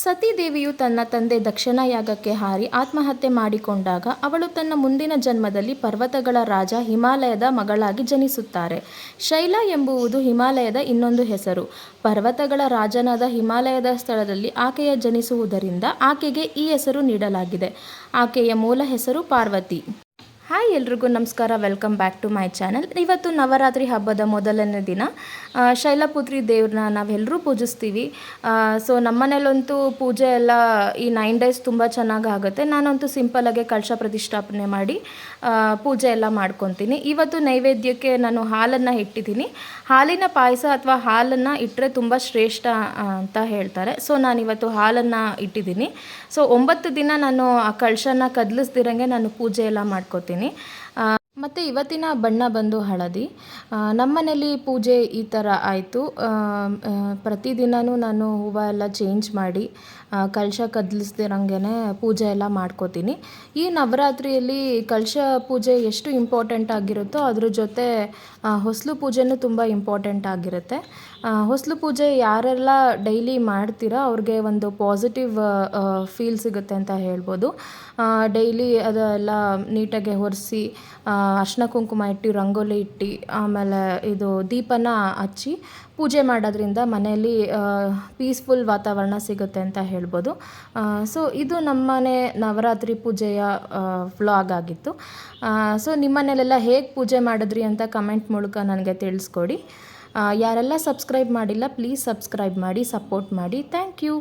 ಸತೀದೇವಿಯು ತನ್ನ ತಂದೆ ದಕ್ಷನ ಯಾಗಕ್ಕೆ ಹಾರಿ ಆತ್ಮಹತ್ಯೆ ಮಾಡಿಕೊಂಡಾಗ ಅವಳು ತನ್ನ ಮುಂದಿನ ಜನ್ಮದಲ್ಲಿ ಪರ್ವತಗಳ ರಾಜ ಹಿಮಾಲಯದ ಮಗಳಾಗಿ ಜನಿಸುತ್ತಾರೆ. ಶೈಲ ಎಂಬುವುದು ಹಿಮಾಲಯದ ಇನ್ನೊಂದು ಹೆಸರು. ಪರ್ವತಗಳ ರಾಜನಾದ ಹಿಮಾಲಯದ ಸ್ಥಳದಲ್ಲಿ ಆಕೆಯ ಜನಿಸುವುದರಿಂದ ಆಕೆಗೆ ಈ ಹೆಸರು ನೀಡಲಾಗಿದೆ. ಆಕೆಯ ಮೂಲ ಹೆಸರು ಪಾರ್ವತಿ. ಹಾಯ್ ಎಲ್ರಿಗೂ ನಮಸ್ಕಾರ, welcome back to my channel. ಇವತ್ತು ನವರಾತ್ರಿ ಹಬ್ಬದ ಮೊದಲನೇ ದಿನ. ಶೈಲಪುತ್ರಿ ದೇವ್ರನ್ನ ನಾವೆಲ್ಲರೂ ಪೂಜಿಸ್ತೀವಿ. ಸೊ ನಮ್ಮನೇಲಂತೂ ಪೂಜೆ ಎಲ್ಲ ಈ 9 ಡೇಸ್ ತುಂಬ ಚೆನ್ನಾಗಿ ಆಗುತ್ತೆ. ನಾನಂತೂ ಸಿಂಪಲಾಗೆ ಕಳಶ ಪ್ರತಿಷ್ಠಾಪನೆ ಮಾಡಿ ಪೂಜೆ ಎಲ್ಲ ಮಾಡ್ಕೊತೀನಿ. ಇವತ್ತು ನೈವೇದ್ಯಕ್ಕೆ ನಾನು ಹಾಲನ್ನು ಇಟ್ಟಿದ್ದೀನಿ. ಹಾಲಿನ ಪಾಯಸ ಅಥವಾ ಹಾಲನ್ನು ಇಟ್ಟರೆ ತುಂಬ ಶ್ರೇಷ್ಠ ಅಂತ ಹೇಳ್ತಾರೆ. ಸೊ ನಾನಿವತ್ತು ಹಾಲನ್ನು ಇಟ್ಟಿದ್ದೀನಿ. ಸೊ 9 ದಿನ ನಾನು ಆ ಕಳಶನ ಕದಲಿಸ್ದಿರಂಗೆ ನಾನು ಪೂಜೆ ಎಲ್ಲ ಮಾಡ್ಕೋತೀನಿ. ಮತ್ತು ಇವತ್ತಿನ ಬಣ್ಣ ಬಂದು ಹಳದಿ. ನಮ್ಮನೇಲಿ ಪೂಜೆ ಈ ಥರ ಆಯಿತು. ಪ್ರತಿದಿನವೂ ನಾನು ಹೂವು ಎಲ್ಲ ಚೇಂಜ್ ಮಾಡಿ ಕಳಶ ಕದಲಿಸ್ದಿರಂಗೆ ಪೂಜೆ ಎಲ್ಲ ಮಾಡ್ಕೋತೀನಿ. ಈ ನವರಾತ್ರಿಯಲ್ಲಿ ಕಳಶ ಪೂಜೆ ಎಷ್ಟು ಇಂಪಾರ್ಟೆಂಟ್ ಆಗಿರುತ್ತೋ ಅದ್ರ ಜೊತೆ ಹೊಸಲು ಪೂಜೆನೂ ತುಂಬ ಇಂಪಾರ್ಟೆಂಟ್ ಆಗಿರುತ್ತೆ. ಹೊಸಲು ಪೂಜೆ ಯಾರೆಲ್ಲ ಡೈಲಿ ಮಾಡ್ತೀರೋ ಅವ್ರಿಗೆ ಒಂದು ಪಾಸಿಟಿವ್ ಫೀಲ್ ಸಿಗುತ್ತೆ ಅಂತ ಹೇಳ್ಬೋದು. ಡೈಲಿ ಅದೆಲ್ಲ ನೀಟಾಗಿ ಒರೆಸಿ ಅರ್ಶಿನ ಕುಂಕುಮ ಇಟ್ಟು ರಂಗೋಲಿ ಇಟ್ಟು ಆಮೇಲೆ ಇದು ದೀಪನ ಹಚ್ಚಿ ಪೂಜೆ ಮಾಡೋದ್ರಿಂದ ಮನೆಯಲ್ಲಿ ಪೀಸ್ಫುಲ್ ವಾತಾವರಣ ಸಿಗುತ್ತೆ ಅಂತ ಹೇಳ್ಬೋದು. ಸೊ ಇದು ನಮ್ಮನೆ ನವರಾತ್ರಿ ಪೂಜೆಯ ವ್ಲಾಗ್ ಆಗಿತ್ತು. ಸೊ ನಿಮ್ಮನೇಲೆಲ್ಲ ಹೇಗೆ ಪೂಜೆ ಮಾಡಿದ್ರಿ ಅಂತ ಕಮೆಂಟ್ ಮೂಲಕ ನನಗೆ ತಿಳಿಸ್ಕೊಡಿ. ಯಾರೆಲ್ಲ ಸಬ್ಸ್ಕ್ರೈಬ್ ಮಾಡಿಲ್ಲ ಪ್ಲೀಸ್ ಸಬ್ಸ್ಕ್ರೈಬ್ ಮಾಡಿ, ಸಪೋರ್ಟ್ ಮಾಡಿ. Thank you.